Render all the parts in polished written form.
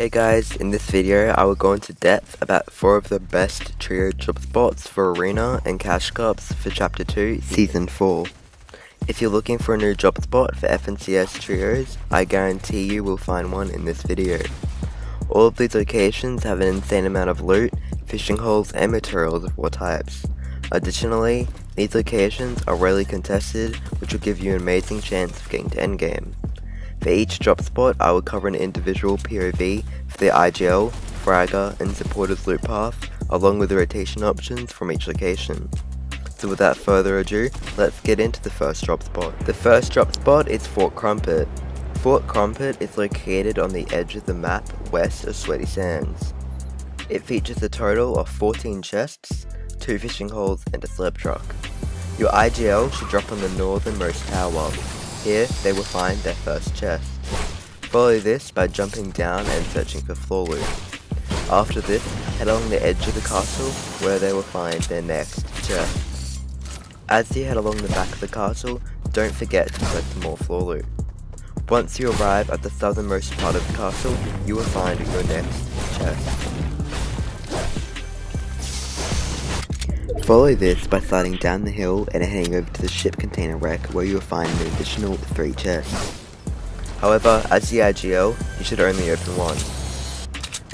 Hey guys, in this video I will go into depth about 4 of the best trio drop spots for Arena and CashCups for Chapter 2, Season 4. If you're looking for a new drop spot for FNCS trios, I guarantee you will find one in this video. All of these locations have an insane amount of loot, fishing holes and materials of all types. Additionally, these locations are rarely contested, which will give you an amazing chance of getting to endgame. For each drop spot, I will cover an individual POV for the IGL, Fragger, and supporters loot path, along with the rotation options from each location. So without further ado, let's get into the first drop spot. The first drop spot is Fort Crumpet. Fort Crumpet is located on the edge of the map west of Sweaty Sands. It features a total of 14 chests, 2 fishing holes, and a slurp truck. Your IGL should drop on the northernmost tower. Here, they will find their first chest. Follow this by jumping down and searching for floor loot. After this, head along the edge of the castle where they will find their next chest. As you head along the back of the castle, don't forget to collect more floor loot. Once you arrive at the southernmost part of the castle, you will find your next chest. Follow this by sliding down the hill and heading over to the ship container wreck where you will find an additional 3 chests. However, as the IGL, you should only open one.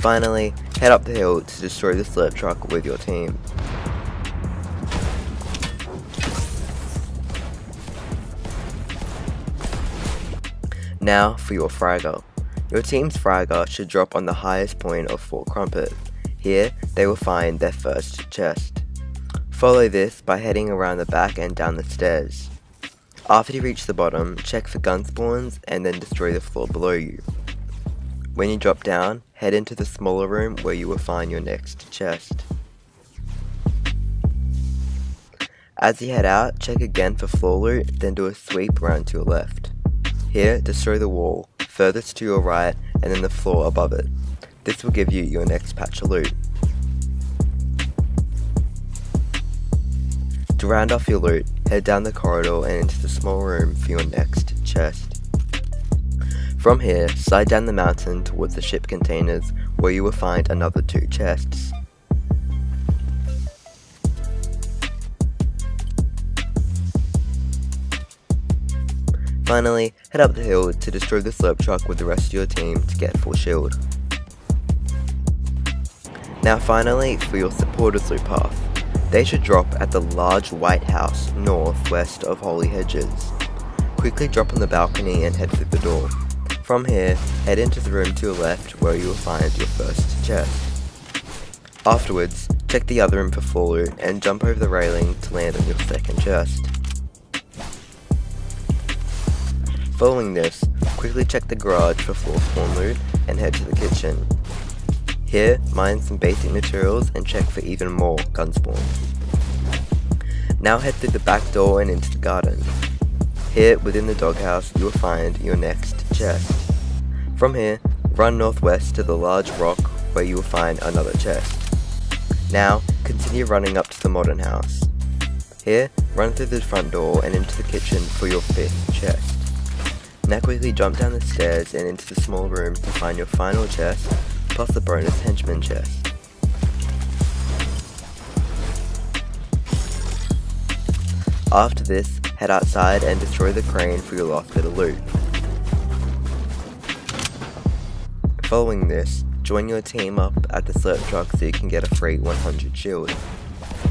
Finally, head up the hill to destroy the slurp truck with your team. Now for your Fragger. Your team's Fragger should drop on the highest point of Fort Crumpet. Here, they will find their first chest. Follow this by heading around the back and down the stairs. After you reach the bottom, check for gun spawns and then destroy the floor below you. When you drop down, head into the smaller room where you will find your next chest. As you head out, check again for floor loot, then do a sweep around to your left. Here, destroy the wall, furthest to your right, and then the floor above it. This will give you your next patch of loot. To round off your loot, head down the corridor and into the small room for your next chest. From here, slide down the mountain towards the ship containers where you will find another 2 chests. Finally, head up the hill to destroy the slurp truck with the rest of your team to get full shield. Now finally, for your supporters loot path. They should drop at the large white house northwest of Holy Hedges. Quickly drop on the balcony and head through the door. From here, head into the room to your left where you will find your first chest. Afterwards, check the other room for floor loot and jump over the railing to land on your second chest. Following this, quickly check the garage for floor spawn loot and head to the kitchen. Here, mine some basic materials and check for even more gun spawns. Now head through the back door and into the garden. Here, within the doghouse, you will find your next chest. From here, run northwest to the large rock where you will find another chest. Now, continue running up to the modern house. Here, run through the front door and into the kitchen for your 5th chest. Now quickly jump down the stairs and into the small room to find your final chest, plus the bonus henchman chest. After this, head outside and destroy the crane for your last bit of loot. Following this, join your team up at the slurp truck so you can get a free 100 shield.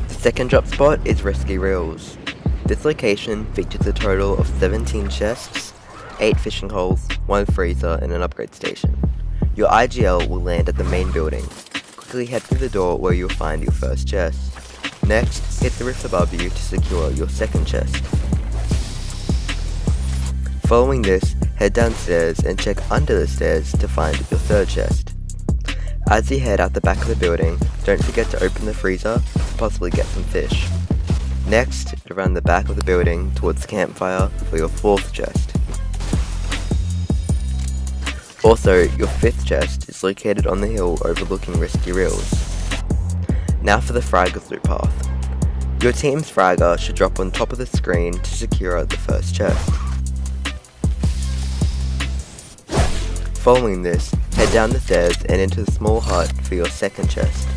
The second drop spot is Risky Reels. This location features a total of 17 chests, 8 fishing holes, 1 freezer, and an upgrade station. Your IGL will land at the main building. Quickly head through the door where you'll find your first chest. Next, hit the roof above you to secure your second chest. Following this, head downstairs and check under the stairs to find your third chest. As you head out the back of the building, don't forget to open the freezer to possibly get some fish. Next, around the back of the building towards the campfire for your 4th chest. Also, your 5th chest is located on the hill overlooking Risky Reels. Now for the Fragger's loot path. Your team's Fragger should drop on top of the screen to secure the first chest. Following this, Head down the stairs and into the small hut for your second chest.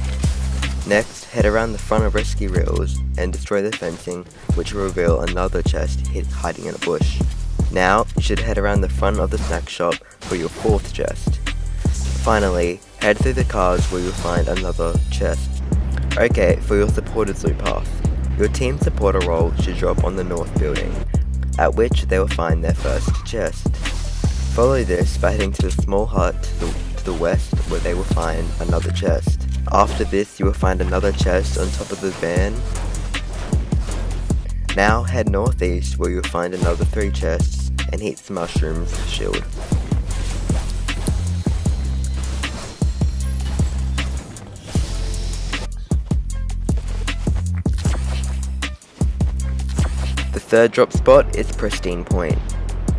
Next, head around the front of rescue reels and destroy the fencing, which will reveal another chest hiding in a bush. Now, you should head around the front of the snack shop for your fourth chest. Finally, head through the cars where you'll find another chest. Okay, for your supporters loot path. Your team supporter role should drop on the north building, at which they will find their first chest. Follow this by heading to the small hut to the west where they will find another chest. After this, you will find another chest on top of the van. Now head northeast where you will find another 3 chests and heaps of mushrooms for shield. The third drop spot is Pristine Point.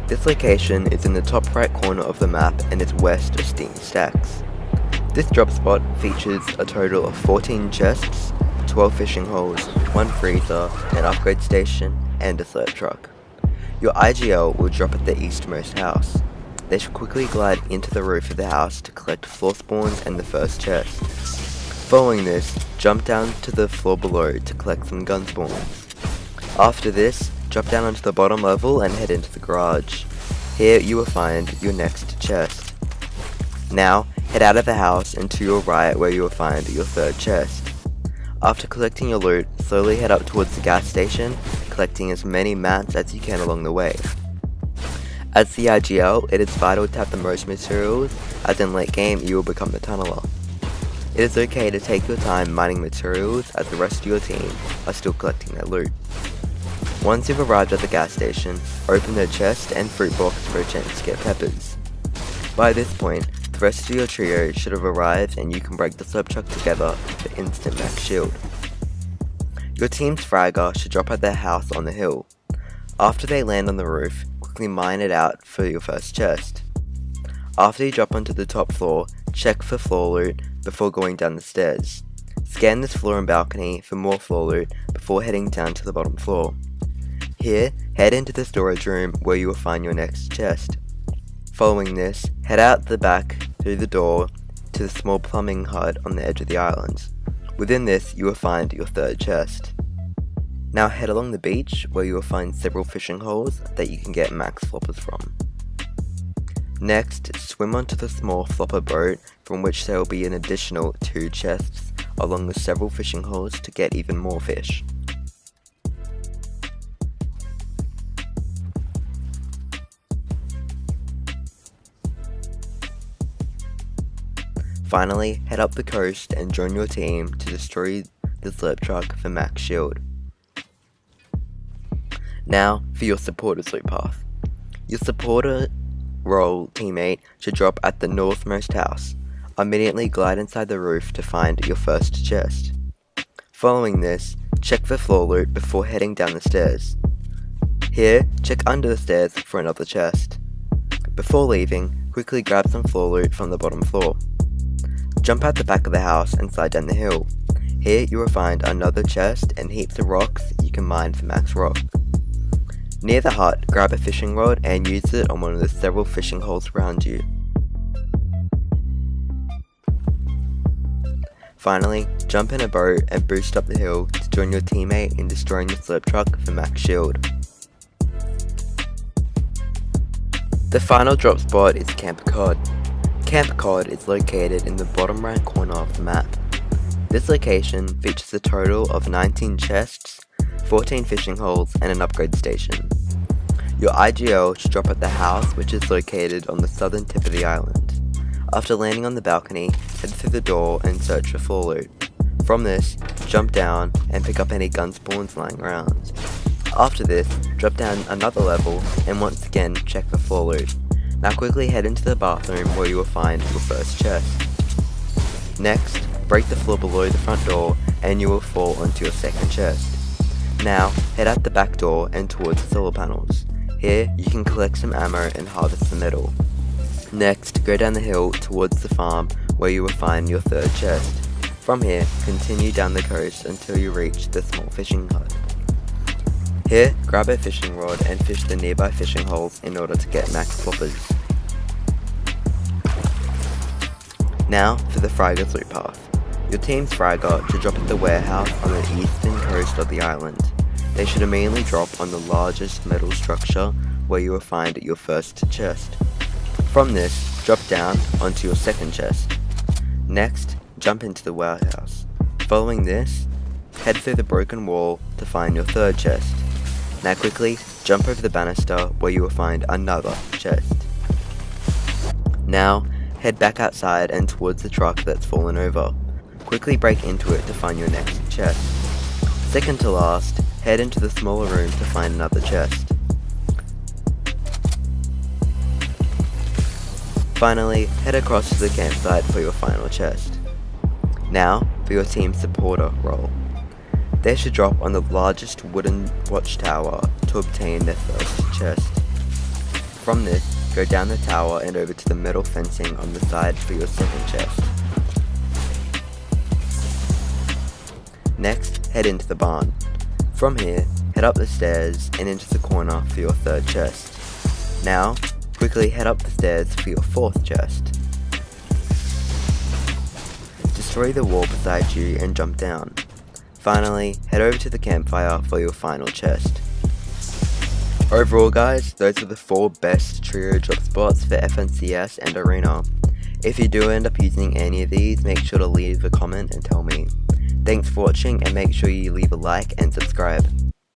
This location is in the top right corner of the map and is west of Steam Stacks. This drop spot features a total of 14 chests, 12 fishing holes, 1 freezer, an upgrade station, and a slurp truck. Your IGL will drop at the eastmost house. They should quickly glide into the roof of the house to collect floor spawns and the first chest. Following this, jump down to the floor below to collect some gun spawns. After this, drop down onto the bottom level and head into the garage. Here you will find your next chest. Now, head out of the house and to your right where you will find your third chest. After collecting your loot, slowly head up towards the gas station, collecting as many mats as you can along the way. As the IGL, it is vital to have the most materials, as in late game you will become the tunneler. It is okay to take your time mining materials as the rest of your team are still collecting their loot. Once you've arrived at the gas station, open the chest and fruit box for a chance to get peppers. By this point, the rest of your trio should have arrived and you can break the slurp truck together for instant max shield. Your team's fragger should drop at their house on the hill. After they land on the roof, quickly mine it out for your first chest. After you drop onto the top floor, check for floor loot before going down the stairs. Scan this floor and balcony for more floor loot before heading down to the bottom floor. Here, head into the storage room where you will find your next chest. Following this, head out the back through the door to the small plumbing hut on the edge of the island. Within this, you will find your third chest. Now head along the beach where you will find several fishing holes that you can get max floppers from. Next, swim onto the small flopper boat from which there will be an additional 2 chests along with several fishing holes to get even more fish. Finally, head up the coast and join your team to destroy the slurp truck for max shield. Now, for your supporters loot path. Your supporter role teammate should drop at the northmost house. Immediately glide inside the roof to find your first chest. Following this, check for floor loot before heading down the stairs. Here, check under the stairs for another chest. Before leaving, quickly grab some floor loot from the bottom floor. Jump out the back of the house and slide down the hill. Here you will find another chest and heaps of rocks you can mine for max rock. Near the hut, grab a fishing rod and use it on one of the several fishing holes around you. Finally, jump in a boat and boost up the hill to join your teammate in destroying the slurp truck for max shield. The final drop spot is Camp Cod. Camp Cod is located in the bottom right corner of the map. This location features a total of 19 chests, 14 fishing holes and an upgrade station. Your IGL should drop at the house which is located on the southern tip of the island. After landing on the balcony, head through the door and search for floor loot. From this, jump down and pick up any gun spawns lying around. After this, drop down another level and once again check for floor loot. Now quickly head into the bathroom where you will find your first chest. Next, break the floor below the front door and you will fall onto your second chest. Now, head out the back door and towards the solar panels. Here, you can collect some ammo and harvest the metal. Next, go down the hill towards the farm where you will find your third chest. From here, continue down the coast until you reach the small fishing hut. Here, grab a fishing rod and fish the nearby fishing holes in order to get max floppers. Now for the Fragger's loot path. Your team's Fragger to drop at the warehouse on the eastern coast of the island. They should immediately drop on the largest metal structure where you will find your first chest. From this, drop down onto your second chest. Next, jump into the warehouse. Following this, head through the broken wall to find your third chest. Now quickly, jump over the banister where you will find another chest. Now, head back outside and towards the truck that's fallen over. Quickly break into it to find your next chest. Second to last, head into the smaller room to find another chest. Finally, head across to the campsite for your final chest. Now, for your team's supporter role. They should drop on the largest wooden watchtower to obtain their first chest. From this, go down the tower and over to the metal fencing on the side for your second chest. Next, head into the barn. From here, head up the stairs and into the corner for your third chest. Now, quickly head up the stairs for your fourth chest. Destroy the wall beside you and jump down. Finally, head over to the campfire for your final chest. Overall guys, those are the 4 best trio drop spots for FNCS and Arena. If you do end up using any of these, make sure to leave a comment and tell me. Thanks for watching and make sure you leave a like and subscribe.